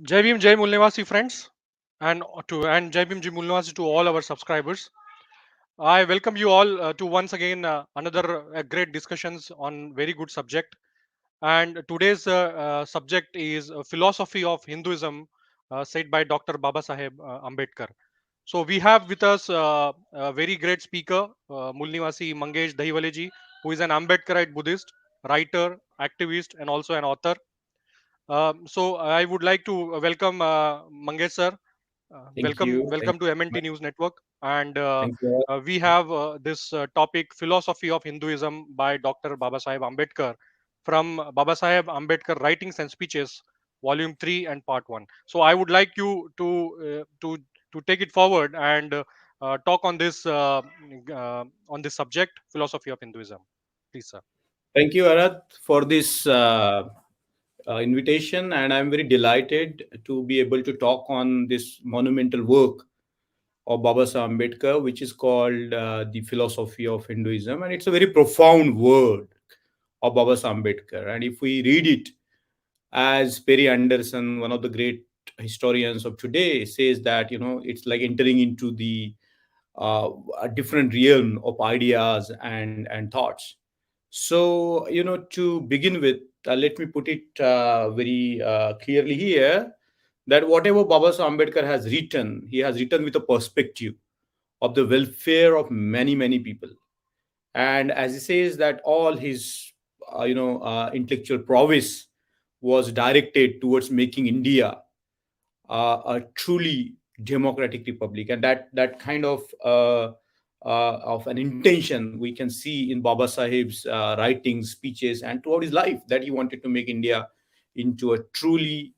Jai Bhim, Jai Mulnivasi friends, and Jai Bhim, Jai Mulnivasi to all our subscribers. I welcome you all to once again another great discussions on very good subject. And today's subject is philosophy of Hinduism, said by Dr. Babasaheb Ambedkar. So we have with us a very great speaker, Mulnivasi Mangesh Dahiwale ji, who is an Ambedkarite Buddhist, writer, activist, and also an author. So I would like to welcome Mangesh sir. Thank you. Welcome Thank to MNT News Network. And thank you. we have this topic, philosophy of Hinduism by Dr. Babasaheb Ambedkar, from Babasaheb Ambedkar Writings and Speeches, Volume 3 and Part 1. So I would like you to take it forward and talk on this subject, philosophy of Hinduism. Please, sir. Thank you, Arat, for this invitation. And I'm very delighted to be able to talk on this monumental work of Babasaheb Ambedkar, which is called The Philosophy of Hinduism. And it's a very profound word of Babasaheb Ambedkar. And if we read it, as Perry Anderson, one of the great historians of today, says that, it's like entering into the a different realm of ideas and thoughts. So, to begin with, let me put it very clearly here that whatever Babasaheb Ambedkar has written, he has written with a perspective of the welfare of many, many people. And as he says that all his, intellectual prowess was directed towards making India a truly democratic republic, and that kind of an intention we can see in Baba Sahib's writings, speeches, and throughout his life, that he wanted to make India into a truly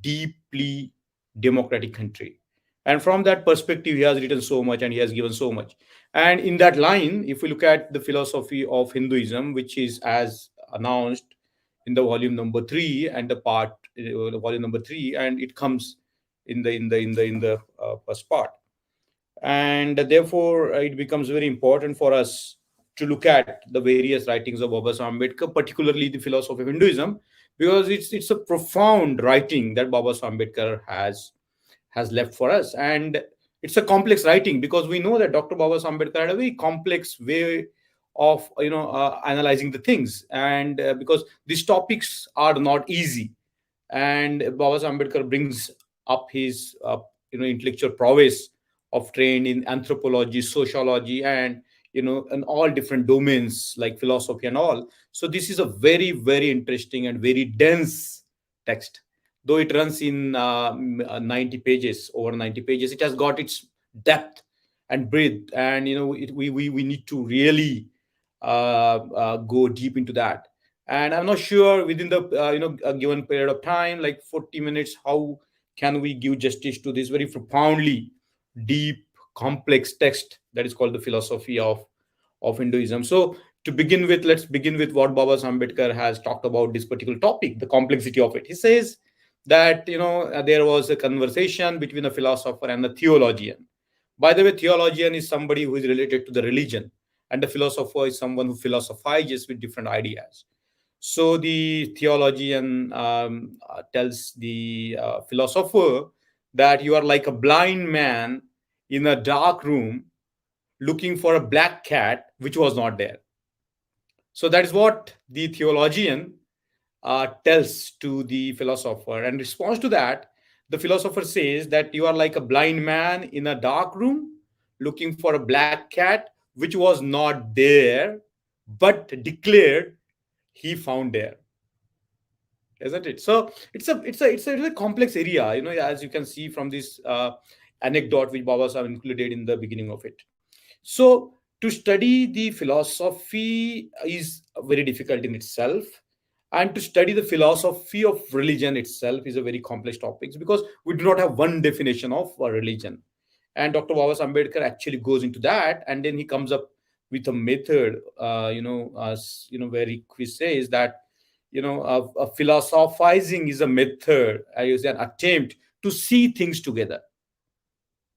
deeply democratic country. And from that perspective, he has written so much and he has given so much. And in that line, if we look at the philosophy of Hinduism, which is as announced in the volume number 3 and the volume number 3, and it comes in the first part, and therefore it becomes very important for us to look at the various writings of Babasaheb Ambedkar, particularly the philosophy of Hinduism, because it's a profound writing that Babasaheb Ambedkar has left for us. And it's a complex writing because we know that Dr. Babasaheb Ambedkar had a very complex way of analyzing the things, and because these topics are not easy, and Babasaheb Ambedkar brings up his intellectual prowess of trained in anthropology, sociology, and in all different domains like philosophy and all. So this is a very, very interesting and very dense text. Though it runs in 90 pages, over 90 pages, it has got its depth and breadth, and we need to really go deep into that. And I'm not sure within the a given period of time, like 40 minutes, how can we give justice to this very profoundly deep, complex text that is called the philosophy of Hinduism. So to begin with, let's begin with what Baba Ambedkar has talked about this particular topic, the complexity of it. He says that there was a conversation between a philosopher and a theologian. By the way, theologian is somebody who is related to the religion, and the philosopher is someone who philosophizes with different ideas. So the theologian tells the philosopher that you are like a blind man in a dark room looking for a black cat which was not there. So that is what the theologian tells to the philosopher. And in response to that, the philosopher says that you are like a blind man in a dark room looking for a black cat which was not there, but declared he found there, isn't it? So it's a complex area, as you can see from this anecdote which Baba Sahib included in the beginning of it. So to study the philosophy is very difficult in itself, and to study the philosophy of religion itself is a very complex topic because we do not have one definition of religion. And Dr. Babas Ambedkar actually goes into that, and then he comes up with a method, where he says that philosophizing is a method, is an attempt to see things together,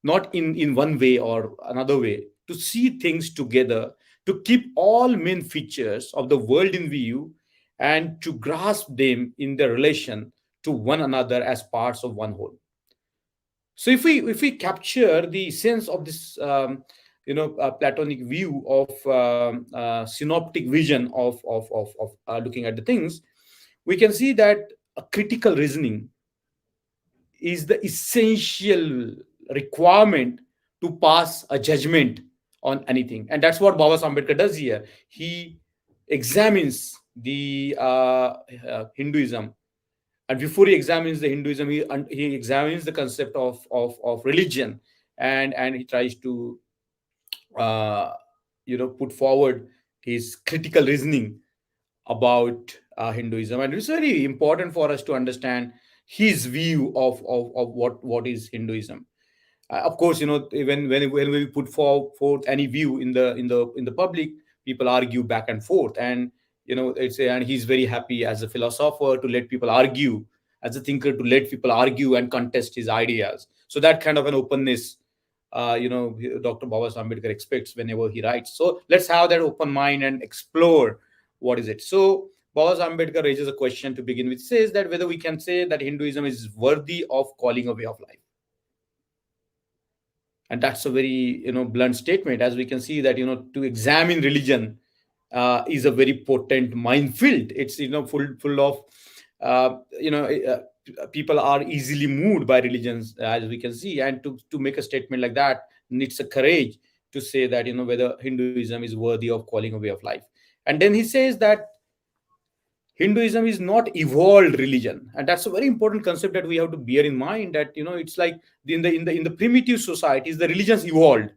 not in one way or another way, to see things together, to keep all main features of the world in view, and to grasp them in their relation to one another as parts of one whole. So if we capture the sense of this Platonic view of synoptic vision of looking at the things, we can see that a critical reasoning is the essential requirement to pass a judgment on anything. And that's what Babasaheb Ambedkar does here. He examines the Hinduism, and before he examines the Hinduism, he examines the concept of religion, and he tries to uh, put forward his critical reasoning about Hinduism. And it's very important for us to understand his view of what is Hinduism. Of course, when we put forth any view in the public, people argue back and forth, and and he's very happy as a philosopher to let people argue, as a thinker to let people argue and contest his ideas. So that kind of an openness, Dr. Babasaheb Ambedkar expects whenever he writes. So let's have that open mind and explore what is it. So Babasaheb Ambedkar raises a question to begin with. Says that whether we can say that Hinduism is worthy of calling a way of life. And that's a very blunt statement, as we can see that to examine religion is a very potent minefield. It's full of people are easily moved by religions, as we can see, and to make a statement like that needs a courage to say that whether Hinduism is worthy of calling a way of life. And then he says that Hinduism is not evolved religion, and that's a very important concept that we have to bear in mind. That it's like in the primitive societies, the religions evolved,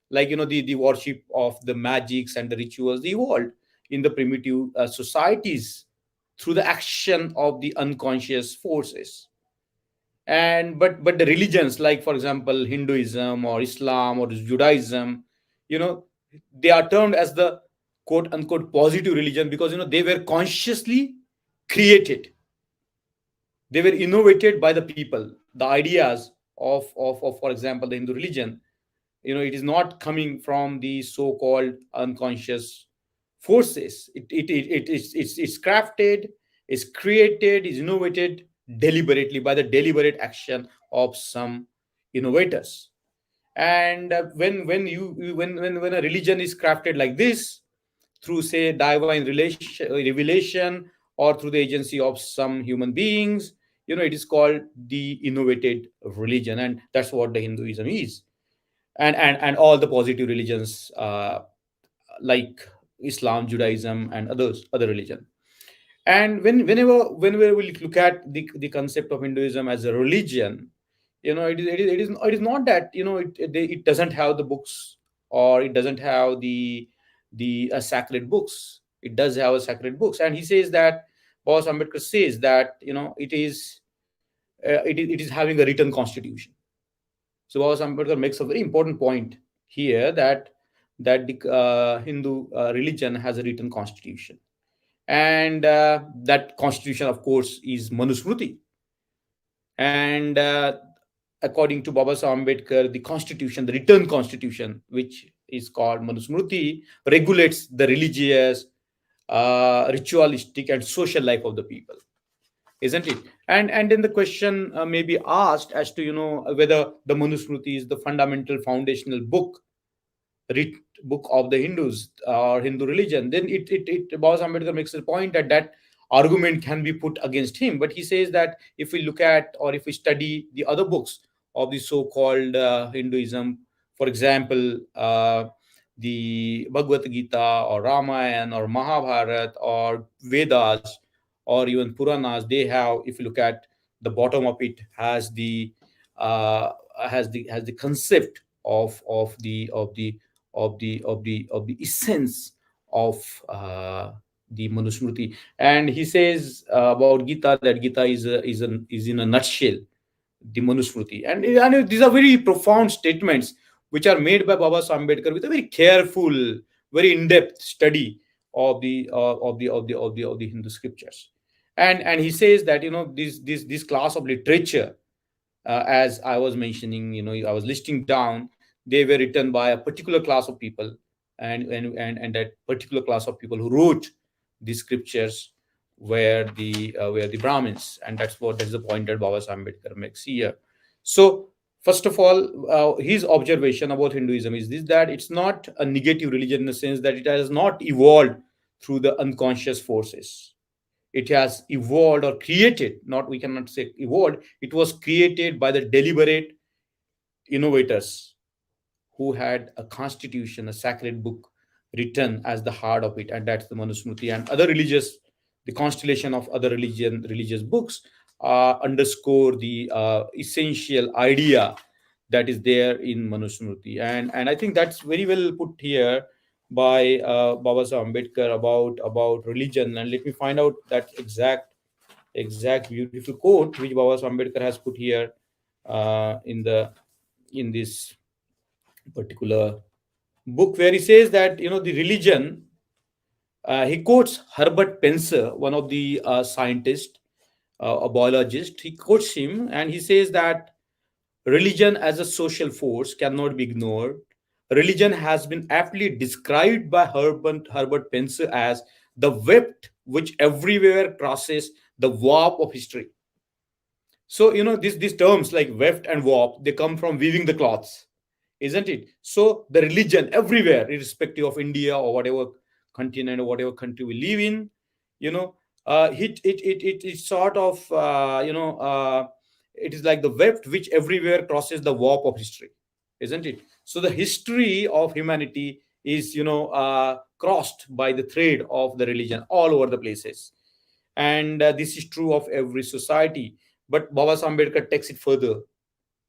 like the worship of the magics and the rituals, they evolved in the primitive societies through the action of the unconscious forces. And but the religions, like for example Hinduism or Islam or Judaism, you know they are termed as the quote unquote positive religion because they were consciously created, they were innovated by the people. The ideas of for example the Hindu religion, it is not coming from the so-called unconscious forces. It's crafted, is created, is innovated deliberately by the deliberate action of some innovators. And when a religion is crafted like this, through say divine revelation, or through the agency of some human beings, it is called the innovated religion. And that's what the Hinduism is. And all the positive religions, like Islam, Judaism, and other religion. And whenever we look at the concept of Hinduism as a religion, it is not that it doesn't have the books, or it doesn't have the sacred books. It does have a sacred books. And he says that Boss Ambedkar says that it is having a written constitution. So Boss Ambedkar makes a very important point here, that the Hindu religion has a written constitution, and that constitution, of course, is Manusmriti. And according to Babasaheb Ambedkar, the constitution, the written constitution, which is called Manusmriti, regulates the religious, ritualistic, and social life of the people, isn't it? And then the question may be asked as to whether the Manusmriti is the fundamental foundational book of the Hindus or Hindu religion. Then Baba Ambedkar makes a point that argument can be put against him. But he says that if we look at, or if we study the other books of the so-called Hinduism, for example, the Bhagavad Gita or Ramayana or Mahabharata or Vedas or even Puranas, they have, if you look at the bottom of it, has the concept of the essence of the Manusmriti. And he says about Gita, that Gita is in a nutshell the Manusmriti. And these are very profound statements which are made by Baba Ambedkar with a very careful, very in-depth study of the Hindu scriptures. And he says that this class of literature, as I was mentioning, I was listing down, they were written by a particular class of people, and that particular class of people who wrote these scriptures where the Brahmins, and that's the point that Babasaheb Ambedkar makes here. So first of all, his observation about Hinduism is this: that it's not a negative religion in the sense that it has not evolved through the unconscious forces. It has evolved or created, not, we cannot say evolved, it was created by the deliberate innovators who had a constitution, a sacred book written as the heart of it, and that's the Manusmriti. And other religious, the constellation of other religious books underscore the essential idea that is there in Manusmriti. And I think that's very well put here by Babasaheb Ambedkar about religion. And let me find out that exact beautiful quote which Babasaheb Ambedkar has put here in this particular book, where he says that the religion. He quotes Herbert Spencer, one of the scientists, a biologist. He quotes him, and he says that religion as a social force cannot be ignored. Religion has been aptly described by Herbert Spencer as the web which everywhere crosses the warp of history. So these terms like weft and warp, they come from weaving the cloths, isn't it? So the religion everywhere, irrespective of India or whatever continent or whatever country we live in, you know, it sort of it is like the weft which everywhere crosses the warp of history, isn't it? So the history of humanity is crossed by the thread of the religion all over the places, and this is true of every society. But Baba Ambedkar takes it further.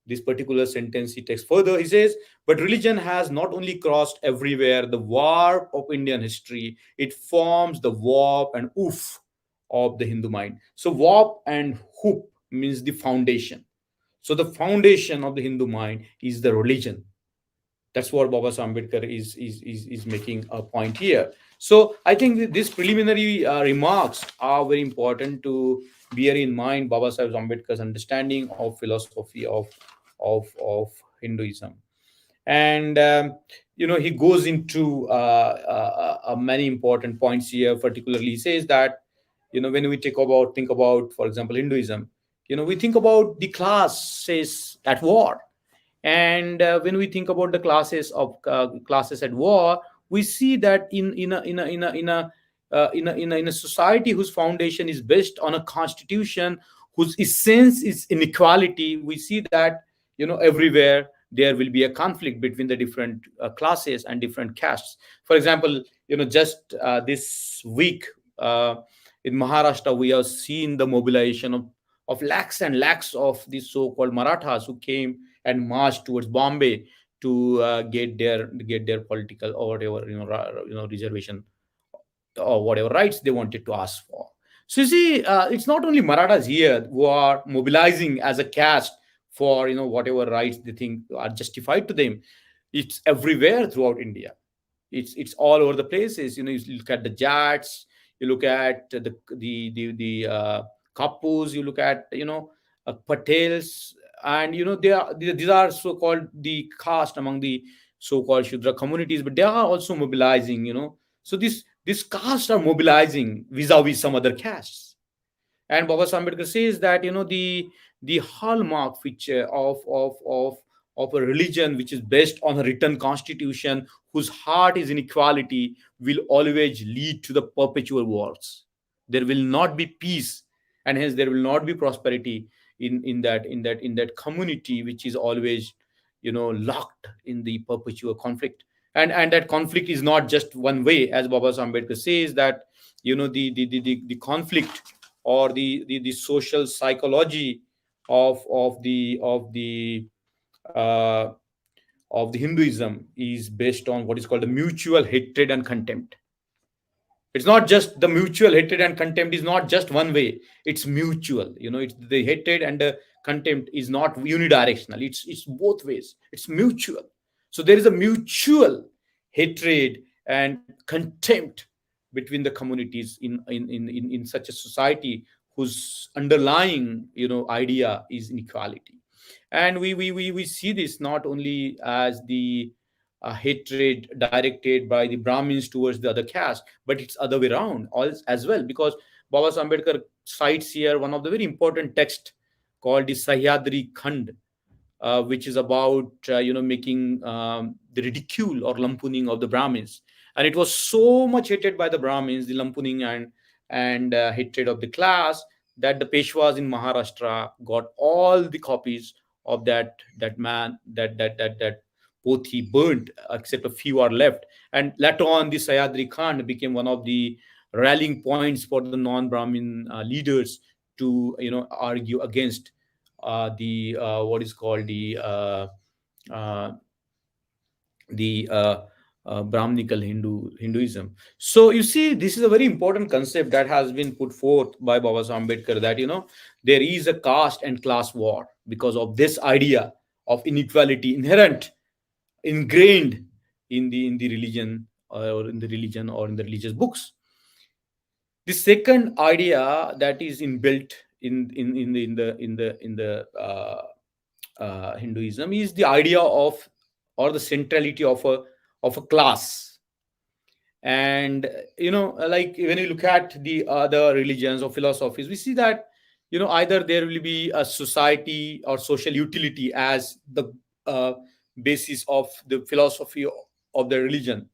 This particular sentence he takes further. He says, but religion has not only crossed everywhere the warp of Indian history, it forms the warp and oof of the Hindu mind. So warp and hoop means the foundation. So the foundation of the Hindu mind is the religion. That's what Baba Ambedkar is making a point here. So I think these preliminary remarks are very important to bear in mind Baba Ambedkar's understanding of philosophy of Hinduism. And he goes into many important points here. Particularly, he says that when we think about, for example, Hinduism, we think about the classes at war. And when we think about the classes at war, we see that in a society whose foundation is based on a constitution whose essence is inequality, we see that everywhere there will be a conflict between the different classes and different castes. For example, just this week in Maharashtra, we have seen the mobilization of lakhs and lakhs of these so-called Marathas who came and marched towards Bombay to get their political or whatever reservation or whatever rights they wanted to ask for. So you see, it's not only Marathas here who are mobilizing as a caste for whatever rights they think are justified to them. It's everywhere throughout India. It's all over the places. You look at the Jats, you look at the Kapus, you look at Patels, and these are so-called the caste among the so-called Shudra communities, but they are also mobilizing. So this caste are mobilizing vis-a-vis some other castes. And Baba Ambedkar says that the hallmark feature of a religion which is based on a written constitution whose heart is inequality will always lead to the perpetual wars. There will not be peace, and hence there will not be prosperity in that community which is always locked in the perpetual conflict. And that conflict is not just one way, as Baba Ambedkar says, that the conflict or the social psychology of the uh, of the Hinduism is based on what is called the mutual hatred and contempt. It's not just the mutual hatred and contempt is not just one way. It's mutual. It's the hatred and the contempt is not unidirectional. It's both ways. It's mutual. So there is a mutual hatred and contempt between the communities in such a society whose underlying idea is inequality. And we see this not only as the hatred directed by the Brahmins towards the other caste, but it's other way around as well, because Babasaheb Ambedkar cites here one of the very important texts called the Sahyadri Khand, which is about making the ridicule or lampooning of the Brahmins, and it was so much hated by the Brahmins, the lampooning and hatred of the class, that the Peshwas in Maharashtra got all the copies of that man that both he burnt, except a few are left. And later on, the Sayadri Khan became one of the rallying points for the non-Brahmin leaders to argue against the what is called uh, the Brahminical Hinduism. So you see, this is a very important concept that has been put forth by Babasaheb Ambedkar, that there is a caste and class war because of this idea of inequality inherent, ingrained in the religion, or in the religion, or in the religious books. The second idea that is inbuilt in the Hinduism is the idea of, or the centrality of a class. And like when you look at the other religions or philosophies, we see that either there will be a society or social utility as the uh, basis of the philosophy of the religion,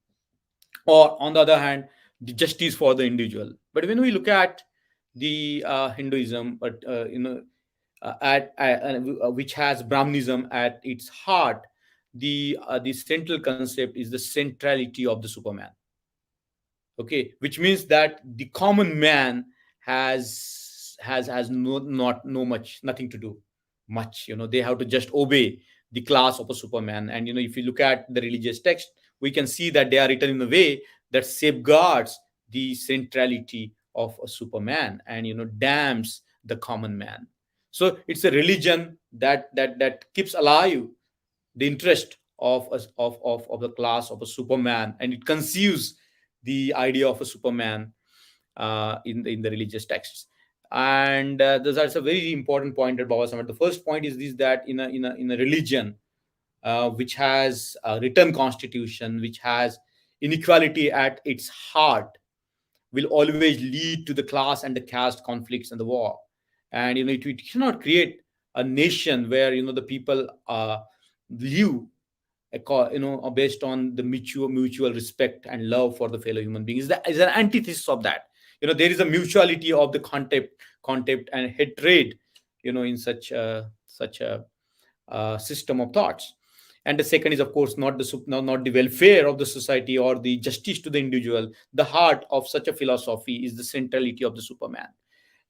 or on the other hand, the justice for the individual. But when we look at the Hinduism, but which has Brahmanism at its heart, the central concept is the centrality of the Superman. Okay, which means that the common man has no much, nothing to do much. They have to just obey the class of a Superman. And if you look at the religious text, we can see that they are written in a way that safeguards the centrality of a Superman, and damns the common man. So it's a religion that keeps alive the interest of the class of a Superman, and it conceives the idea of a Superman in the religious texts. And that's a very important point that Baba Samad. The first point is this: that in a religion which has a written constitution, which has inequality at its heart, will always lead to the class and the caste conflicts and the war. And it cannot create a nation where the people live based on the mutual respect and love for the fellow human beings. That is an antithesis of that. There is a mutuality of the contempt and hatred in such a system of thoughts. And the second is, of course, not the welfare of the society or the justice to the individual. The heart of such a philosophy is the centrality of the Superman.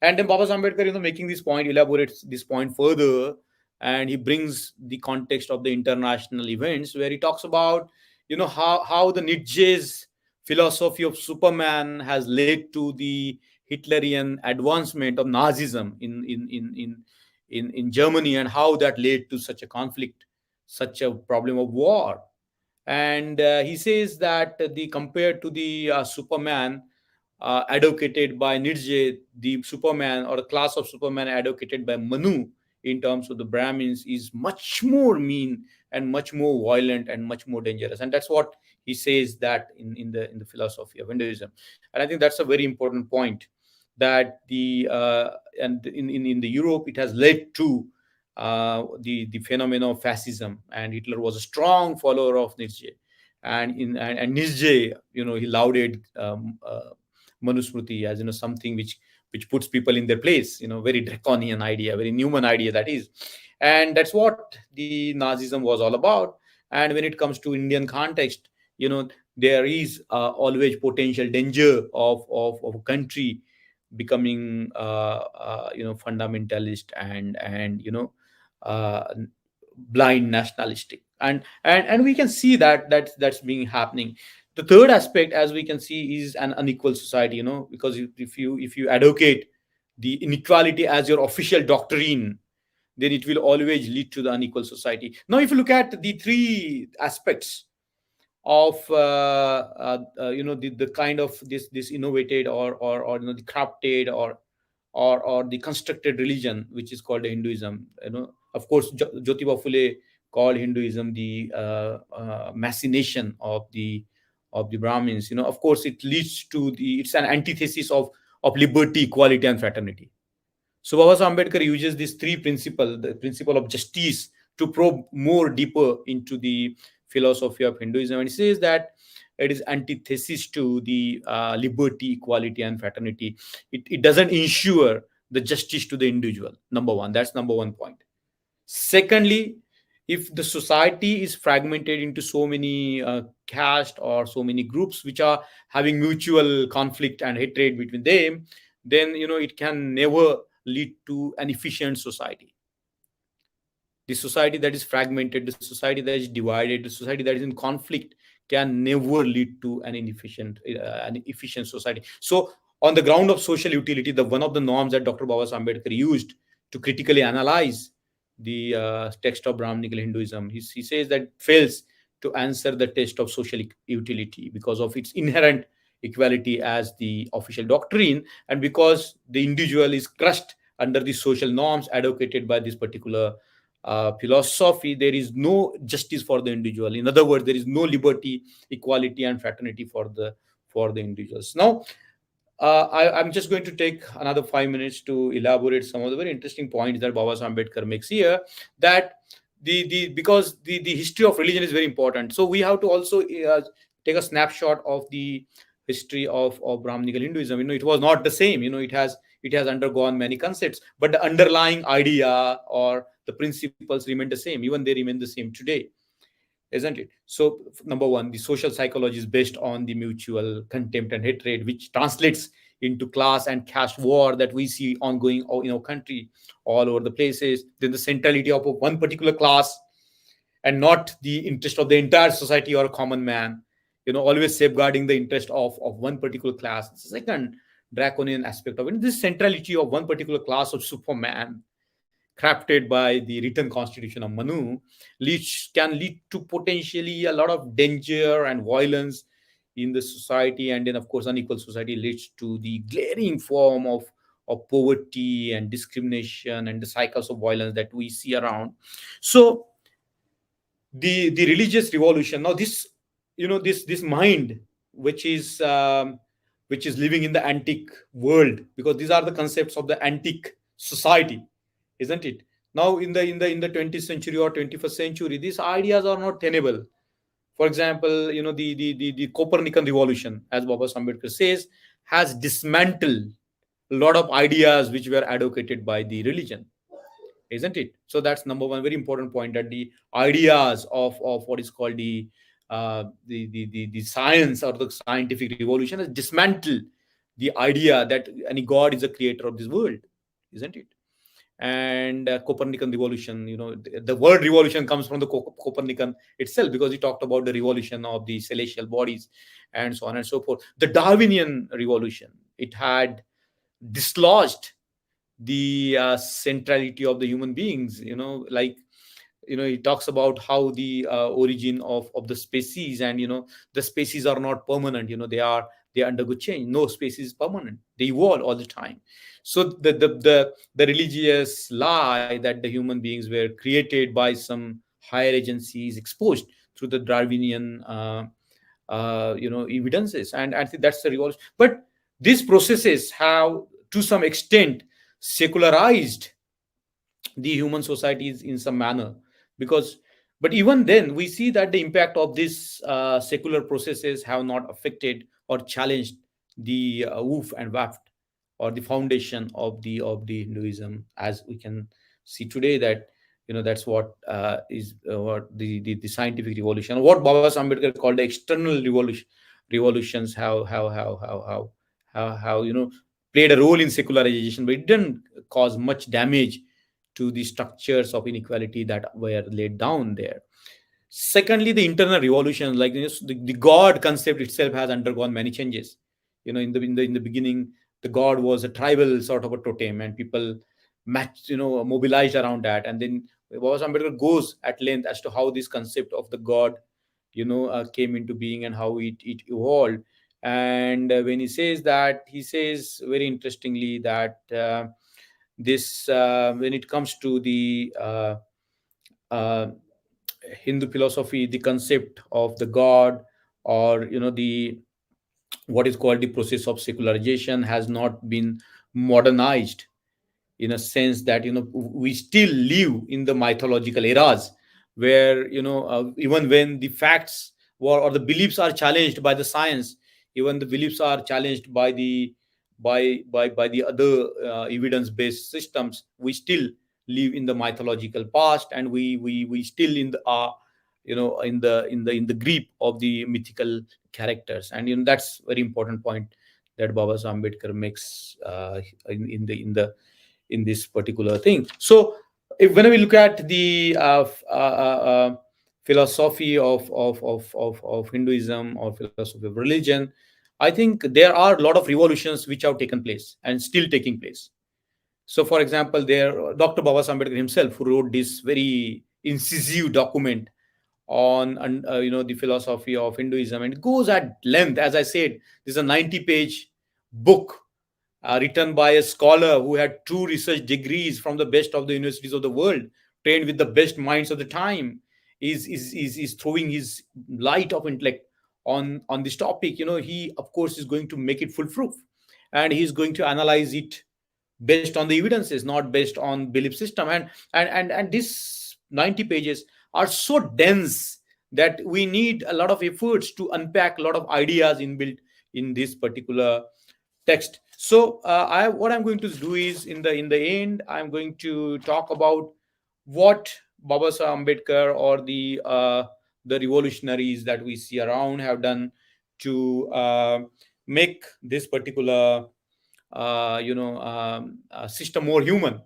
And then Baba Ambedkar, making this point, elaborates this point further, and he brings the context of the international events, where he talks about, how the Nietzsche's philosophy of Superman has led to the Hitlerian advancement of Nazism in Germany, and how that led to such a conflict, such a problem of war. And he says that the compared to the Superman advocated by Nietzsche, the Superman, or the class of Superman advocated by Manu in terms of the Brahmins, is much more mean and much more violent and much more dangerous. And that's what he says that in the philosophy of Hinduism. And I think that's a very important point, that the and in the Europe, it has led to the phenomenon of fascism, and Hitler was a strong follower of Nietzsche. And Nietzsche, he lauded Manusmriti as something which puts people in their place. Very draconian idea, very Newman idea, that is. And that's what the Nazism was all about. And when it comes to Indian context, there is always potential danger of a country becoming fundamentalist and uh, blind nationalistic. And we can see that's being happening. The third aspect, as we can see, is an unequal society, because if you advocate the inequality as your official doctrine, then it will always lead to the unequal society. Now, if you look at the three aspects of the kind of this innovated or the crafted or the constructed religion, which is called Hinduism. Of course, Jyotiba Phule called Hinduism the machination of the Brahmins. Of course, it leads to it's an antithesis of liberty, equality, and fraternity. So Babasaheb Ambedkar uses these three principles, the principle of justice, to probe more deeper into the philosophy of Hinduism. And he says that it is antithesis to the liberty, equality, and fraternity. It doesn't ensure the justice to the individual. Number one, that's number one point. Secondly, if the society is fragmented into so many caste or so many groups which are having mutual conflict and hatred between them, then it can never lead to an efficient society. The society that is fragmented, the society that is divided, the society that is in conflict can never lead to an efficient society. So, on the ground of social utility, the one of the norms that Dr. Babasaheb Ambedkar used to critically analyze the text of Brahminical Hinduism, he says that fails to answer the test of social utility because of its inherent equality as the official doctrine, and because the individual is crushed under the social norms advocated by this particular philosophy. There is no justice for the individual. In other words, there is no liberty, equality, and fraternity for the individuals. Now, I'm just going to take another 5 minutes to elaborate some of the very interesting points that Babasaheb Ambedkar makes here. That because the history of religion is very important, so we have to also take a snapshot of the history of Brahminical Hinduism. It was not the same. It has undergone many concepts, but the underlying idea or the principles remain the same. Even they remain the same today, isn't it? So, number one, the social psychology is based on the mutual contempt and hatred, which translates into class and caste war that we see ongoing in our country all over the places. Then the centrality of one particular class and not the interest of the entire society or a common man. Always safeguarding the interest of one particular class. The second draconian aspect of it, this centrality of one particular class of superman crafted by the written constitution of Manu can lead to potentially a lot of danger and violence in the society. And then, of course, unequal society leads to the glaring form of poverty and discrimination and the cycles of violence that we see around. So the religious revolution, now this mind which is living in the antique world, because these are the concepts of the antique society, isn't it? Now in the 20th century or 21st century, these ideas are not tenable. For example, the Copernican revolution, as Babasaheb Ambedkar says, has dismantled a lot of ideas which were advocated by the religion, isn't it? So that's number one very important point, that the ideas of what is called the science or the scientific revolution has dismantled the idea that any god is a creator of this world, isn't it? And Copernican revolution, the word revolution comes from the Copernican itself, because he talked about the revolution of the celestial bodies and so on and so forth. The Darwinian revolution, it had dislodged the centrality of the human beings. Like, he talks about how the origin of the species, and the species are not permanent. They undergo change. No species is permanent, they evolve all the time. So the religious lie that the human beings were created by some higher agencies exposed through the Darwinian evidences, and I think that's the revolution. But these processes have to some extent secularized the human societies in some manner, because but even then we see that the impact of these secular processes have not affected or challenged the woof and waft, or the foundation of the Hinduism, as we can see today. That that's what is what the scientific revolution, what Babasaheb Ambedkar called the external revolutions, how played a role in secularization, but it didn't cause much damage to the structures of inequality that were laid down there. Secondly, the internal revolution, like the god concept itself has undergone many changes. In the beginning, the god was a tribal sort of a totem, and people mobilized around that. And then Babasaheb Ambedkar goes at length as to how this concept of the god came into being and how it evolved. And when he says that, he says very interestingly that this when it comes to the uh, Hindu philosophy, the concept of the god, or what is called the process of secularization has not been modernized, in a sense that we still live in the mythological eras, where even when the facts or the beliefs are challenged by the science, even the beliefs are challenged by the other evidence based systems, we still live in the mythological past, and we still in the in the grip of the mythical characters. And that's very important point that Babasaheb Ambedkar makes in this particular thing. So, when we look at the philosophy of Hinduism or philosophy of religion, I think there are a lot of revolutions which have taken place and still taking place. So, for example, there Dr. Babasaheb Ambedkar himself, who wrote this very incisive document on the philosophy of Hinduism, and it goes at length. As I said, this is a 90-page book written by a scholar who had two research degrees from the best of the universities of the world, trained with the best minds of the time, is throwing his light of intellect on this topic. He of course is going to make it foolproof, and he's going to analyze it based on the evidences, not based on belief system. And these 90 pages are so dense that we need a lot of efforts to unpack a lot of ideas inbuilt in this particular text. So what I'm going to do is, in the end, I'm going to talk about what Babasaheb Ambedkar or the revolutionaries that we see around have done to make this particular system more human,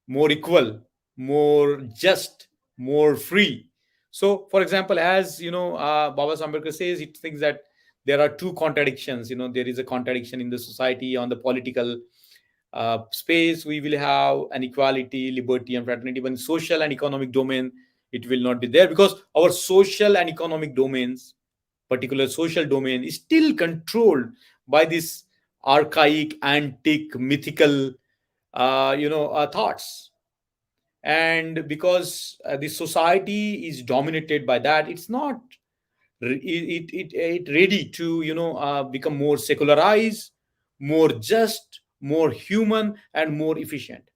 more equal, more just, more free. So, for example, as Baba Ambedkar says, it thinks that there are two contradictions. There is a contradiction in the society on the political space. We will have an equality, liberty, and fraternity, but in social and economic domain, it will not be there, because our social and economic domains, particular social domain, is still controlled by this archaic, antique, mythical thoughts. And because the society is dominated by that, it's not it ready to become more secularized, more just, more human, and more efficient.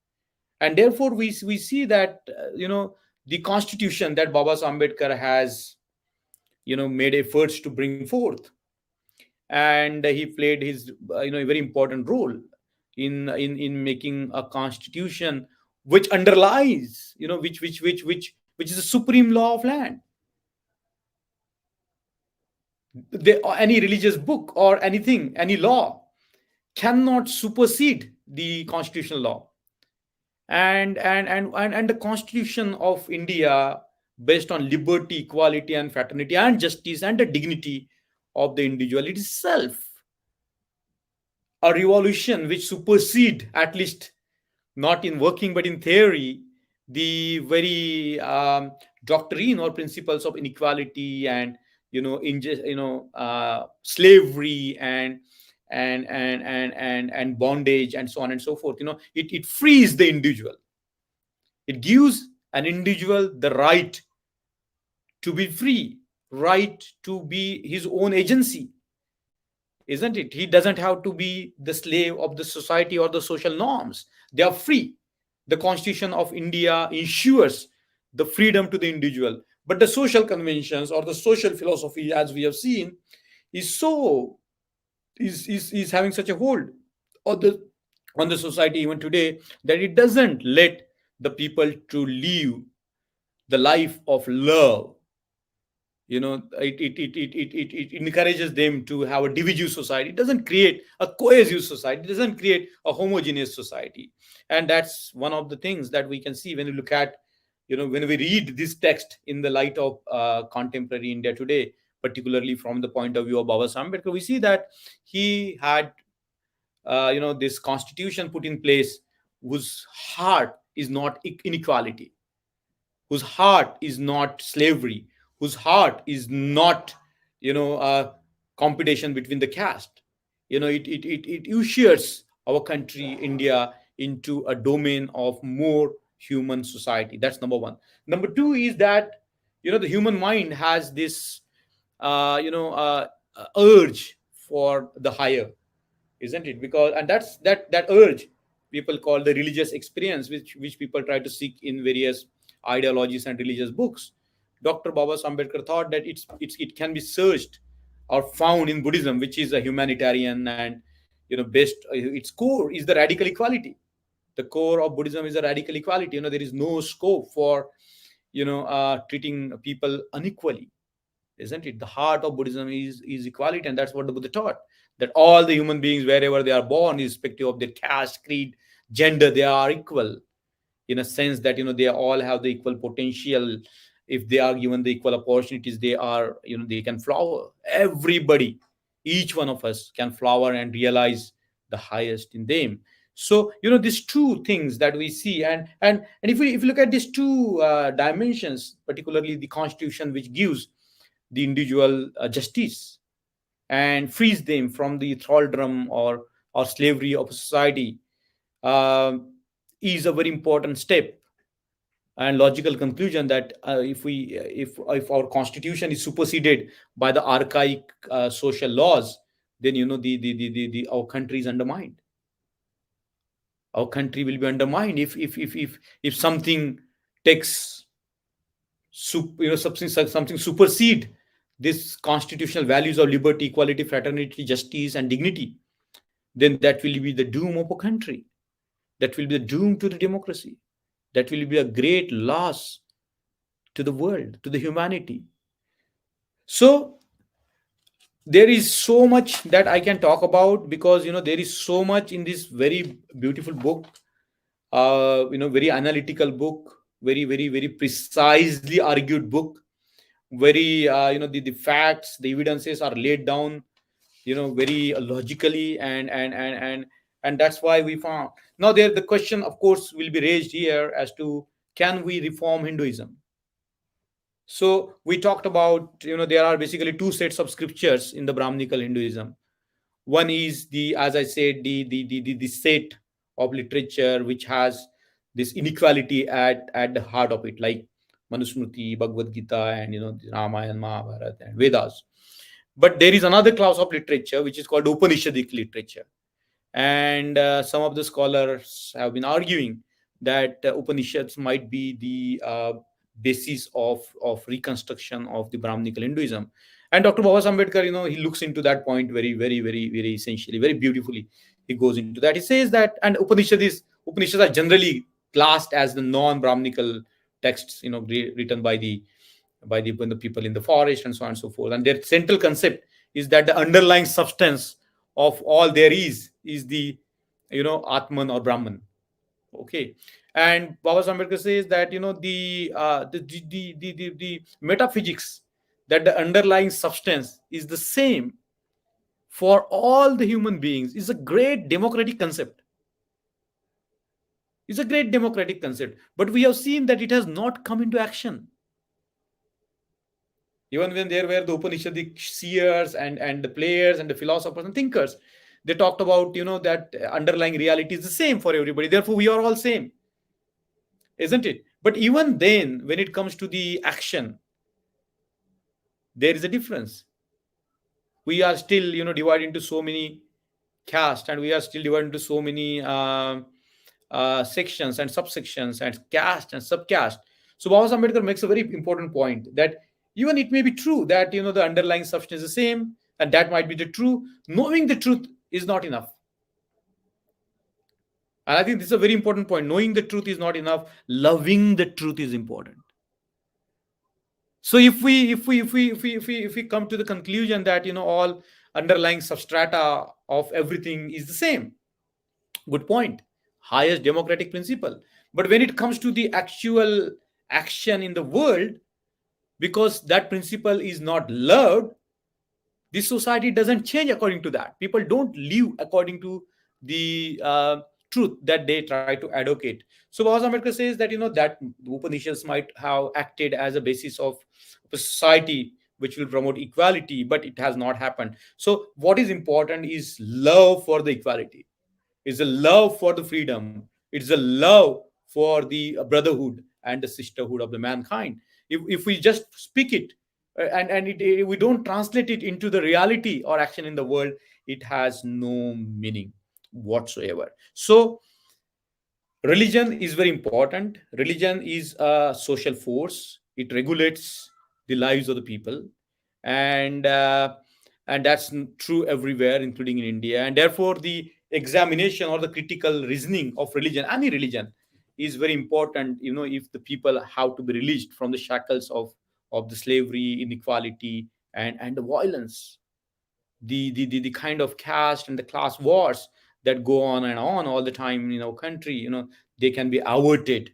And therefore we see that the constitution that Babasaheb Ambedkar has made efforts to bring forth, and he played his a very important role in making a constitution which underlies, which is a supreme law of land. Any religious book or anything, any law, cannot supersede the constitutional law. And the constitution of India, based on liberty, equality, and fraternity, and justice, and the dignity of the individual, it itself a revolution which supersede, at least not in working but in theory, the very doctrine or principles of inequality and slavery and bondage and so on and so forth. It frees the individual. It gives an individual the right to be free, right to be his own agency, isn't it? He doesn't have to be the slave of the society or the social norms. They are free. The Constitution of India ensures the freedom to the individual. But the social conventions or the social philosophy, as we have seen, is so is having such a hold on the society even today, that it doesn't let the people to live the life of love. It encourages them to have a divisive society. It doesn't create a cohesive society. It doesn't create a homogeneous society. And that's one of the things that we can see when we look at, when we read this text in the light of contemporary India today, particularly from the point of view of Babasaheb Ambedkar. We see that he had this constitution put in place whose heart is not inequality, whose heart is not slavery, whose heart is not competition between the caste. It ushers our country India into a domain of more human society. That's number one. Number two is that the human mind has this urge for the higher, isn't it? Because, and that's that urge people call the religious experience, which people try to seek in various ideologies and religious books. Dr. Babasaheb Ambedkar thought that it can be searched or found in Buddhism, which is a humanitarian and based, its core is the radical equality. The core of Buddhism is a radical equality. There is no scope for treating people unequally, isn't it? The heart of Buddhism is equality, and that's what the Buddha taught. That all the human beings, wherever they are born, irrespective of their caste, creed, gender, they are equal, in a sense that they all have the equal potential. If they are given the equal opportunities, they are they can flower. Everybody, each one of us can flower and realize the highest in them. So these two things that we see, and if we look at these two dimensions, particularly the constitution, which gives the individual justice and frees them from the thraldom or slavery of society, uh, is a very important step and logical conclusion that if our constitution is superseded by the archaic social laws, then our country is undermined. Our country will be undermined if something takes something supersede this constitutional values of liberty, equality, fraternity, justice, and dignity. Then that will be the doom of a country. That will be the doom to the democracy. That will be a great loss to the world, to the humanity. So there is so much that I can talk about, because there is so much in this very beautiful book, very analytical book, very very very precisely argued book, very the facts, the evidences are laid down very logically, and that's why we found. Now there, the question of course will be raised here as to, can we reform Hinduism? So we talked about, there are basically two sets of scriptures in the Brahminical Hinduism. One is, the as I said, the set of literature which has this inequality at the heart of it, like Manusmriti, Bhagavad Gita, and Ramayana, Mahabharata, and Vedas. But there is another class of literature which is called Upanishadic literature, and some of the scholars have been arguing that Upanishads might be the basis of reconstruction of the Brahminical Hinduism. And Dr. Babasaheb Ambedkar, he looks into that point very, very, very, very essentially, very beautifully. He goes into that. He says that, and Upanishads are generally classed as the non-Brahminical texts, written by the people in the forest, and so on and so forth. And their central concept is that the underlying substance of all there is the Atman or Brahman. Okay. And Baba Ambedkar says that the metaphysics, that the underlying substance is the same for all the human beings, is a great democratic concept. It's a great democratic concept, but we have seen that it has not come into action. Even when there were the Upanishadic seers and the players and the philosophers and thinkers, they talked about that underlying reality is the same for everybody, therefore we are all same, isn't it? But even then, when it comes to the action, there is a difference. We are still divided into so many castes, and we are still divided into so many sections and subsections and caste and subcaste. So Baba Ambedkar makes a very important point, that even it may be true that the underlying substance is the same, and that might be the true. Knowing the truth is not enough. And I think this is a very important point. Knowing the truth is not enough. Loving the truth is important. So if we come to the conclusion that all underlying substrata of everything is the same, good point, highest democratic principle. But when it comes to the actual action in the world, because that principle is not loved, this society doesn't change according to that. People don't live according to the truth that they try to advocate. So Baba Ambedkar says that that the Upanishads might have acted as a basis of a society which will promote equality, but it has not happened. So what is important is love for the equality, is a love for the freedom, it's a love for the brotherhood and the sisterhood of the mankind. If we just speak it We don't translate it into the reality or action in the world, it has no meaning whatsoever. So religion is very important. Religion is a social force. It regulates the lives of the people, and that's true everywhere, including in India. And therefore, the examination or the critical reasoning of religion, any religion, is very important. If the people have to be released from the shackles of the slavery, inequality, and the violence, the kind of caste and the class wars that go on and on all the time in our country, they can be averted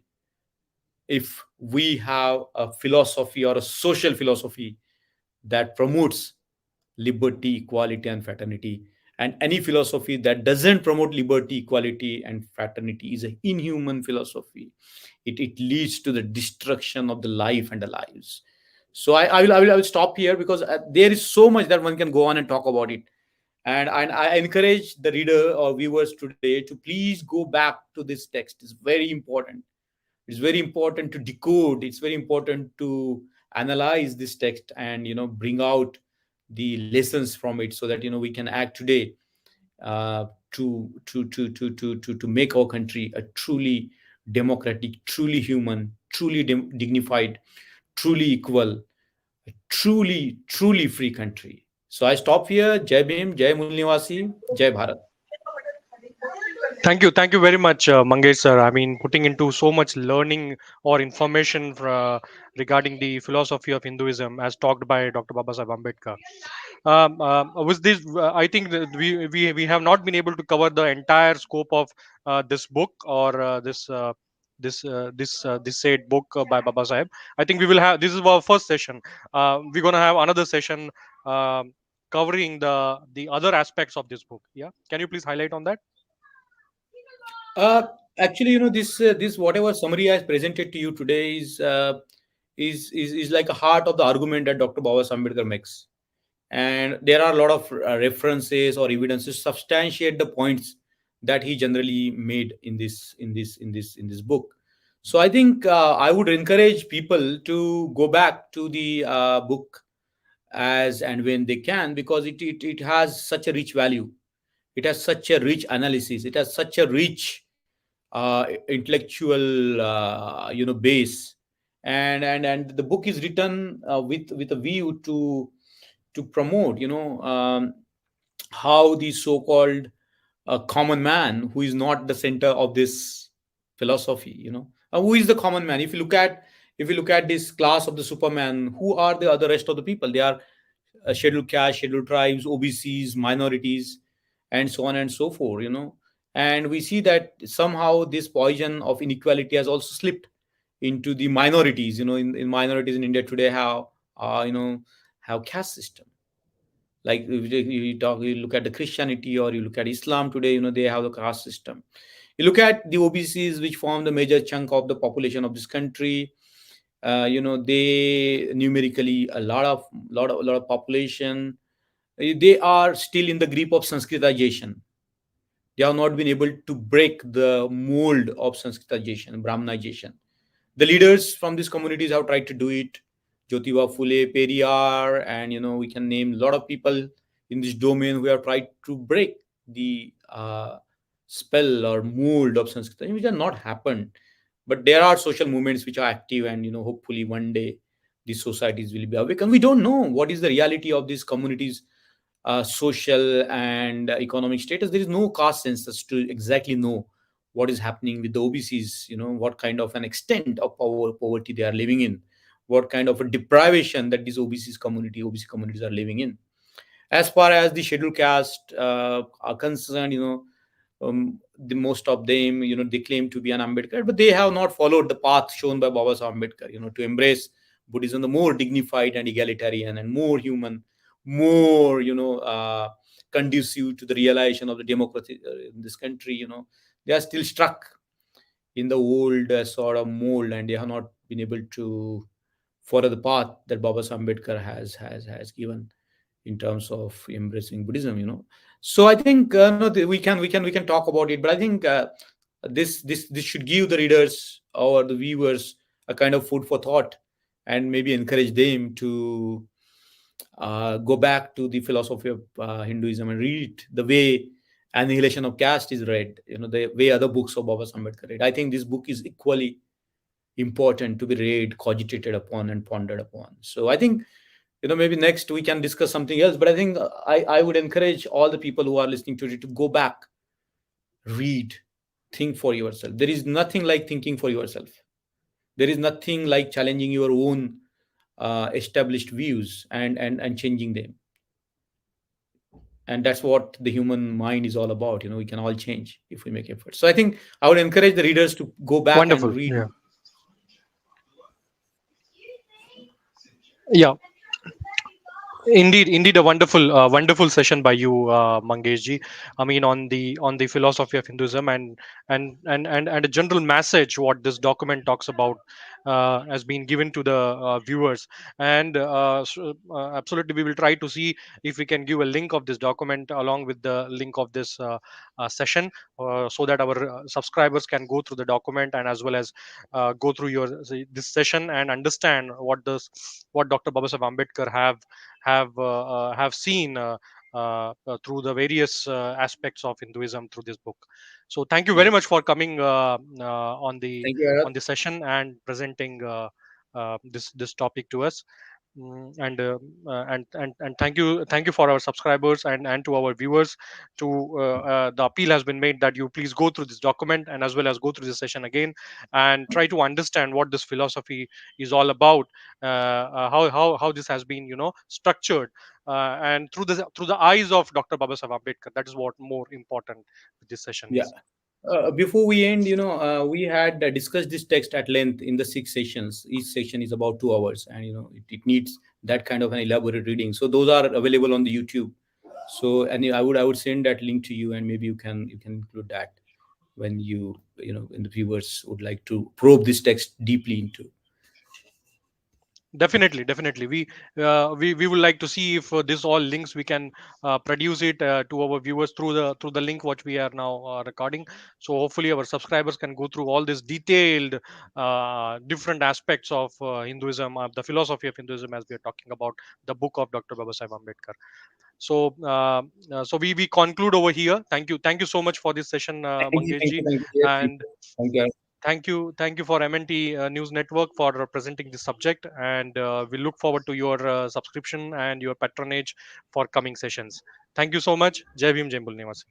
if we have a philosophy or a social philosophy that promotes liberty, equality, and fraternity. And any philosophy that doesn't promote liberty, equality, and fraternity is an inhuman philosophy. It leads to the destruction of the life and the lives. So I will stop here, because there is so much that one can go on and talk about it. And I encourage the reader or viewers today to please go back to this text. It's very important. It's very important to decode. It's very important to analyze this text and bring out the lessons from it, so that we can act today, to make our country a truly democratic, truly human, truly dignified, truly equal, truly free country. So I stop here. Jai Bhim, Jai Mulnivasi, Jai Bharat. Thank you very much, Mangesh sir. I mean, putting into so much learning or information regarding the philosophy of Hinduism, as talked by Dr. Babasaheb Ambedkar. With this, I think that we have not been able to cover the entire scope of this book, or this said book by Babasaheb. I think we will have, this is our first session. We're gonna have another session covering the other aspects of this book. Yeah, can you please highlight on that? Uh, Actually, this whatever summary I presented to you today is like a heart of the argument that Dr. Baba Ambedkar makes, and there are a lot of references or evidences substantiate the points that he generally made in this book. So I think I would encourage people to go back to the book as and when they can, because it has such a rich value. It has such a rich analysis. It has such a rich intellectual base. And the book is written with a view to promote how the so-called common man, who is not the center of this philosophy, who is the common man. If you look at this class of the superman, who are the other rest of the people? They are scheduled caste, scheduled tribes, OBCs, minorities, and so on and so forth. And we see that somehow this poison of inequality has also slipped into the minorities. In minorities in India today, how have caste system. Like if you look at the Christianity, or you look at Islam today, they have the caste system. You look at the OBCs, which form the major chunk of the population of this country. They numerically a lot of population. They are still in the grip of Sanskritization. They have not been able to break the mold of Sanskritization, Brahmanization. The leaders from these communities have tried to do it. Jyotiba Phule, Periyar, and we can name a lot of people in this domain who have tried to break the spell or mold of Sanskrit, which has not happened. But there are social movements which are active, and hopefully one day these societies will be awake. And we don't know what is the reality of these communities' social and economic status. There is no caste census to exactly know what is happening with the OBCs, what kind of an extent of poverty they are living in, what kind of a deprivation that these OBC communities are living in. As far as the scheduled caste are concerned, the most of them, they claim to be an Ambedkar, but they have not followed the path shown by Babasaheb Ambedkar, to embrace Buddhism, the more dignified and egalitarian and more human, more, conducive to the realization of the democracy in this country. They are still stuck in the old sort of mold, and they have not been able to follow the path that Babasaheb Ambedkar has given in terms of embracing Buddhism. So I think we can talk about it, but I think this should give the readers or the viewers a kind of food for thought, and maybe encourage them to go back to the philosophy of Hinduism and read the way Annihilation of Caste is read, the way other books of Babasaheb Ambedkar read. I think this book is equally important to be read, cogitated upon, and pondered upon. So I think, maybe next we can discuss something else. But I think I would encourage all the people who are listening to it to go back, read, think for yourself. There is nothing like thinking for yourself. There is nothing like challenging your own established views and changing them. And that's what the human mind is all about. We can all change if we make efforts. So I think I would encourage the readers to go back and Wonderful. read. Yeah. Yeah. Indeed, a wonderful session by you, Mangeshji. I mean, on the philosophy of Hinduism and a general message what this document talks about has been given to the viewers. And absolutely, we will try to see if we can give a link of this document along with the link of this session, so that our subscribers can go through the document and as well as go through this session and understand what Dr. Babasaheb Ambedkar have seen through the various aspects of Hinduism through this book. So thank you Yeah. very much for coming Thank you, Arad. on the session and presenting this topic to us. And thank you for our subscribers and to our viewers. To The appeal has been made that you please go through this document and as well as go through this session again and try to understand what this philosophy is all about, how this has been structured, and through the eyes of Dr. Babasaheb Ambedkar. That is what more important with this session Yeah. is. Before we end, we had discussed this text at length in the 6 sessions. Each session is about 2 hours, and it needs that kind of an elaborate reading. So those are available on the YouTube. So, and I would send that link to you, and maybe you can include that when when the viewers would like to probe this text deeply into. Definitely, we would like to see if this all links we can produce it to our viewers through the link what we are now recording. So hopefully our subscribers can go through all these detailed different aspects of Hinduism, the philosophy of Hinduism, as we are talking about the book of Dr. Babasaheb Ambedkar. So we conclude over here. Thank you so much for this session, Thank you, Mangesh thank ji. you, thank you. Yes, And thank you. thank you for MNT News Network for presenting this subject, and we look forward to your subscription and your patronage for coming sessions. Thank you so much. Jai Bhim, Jai Bol Nivasi.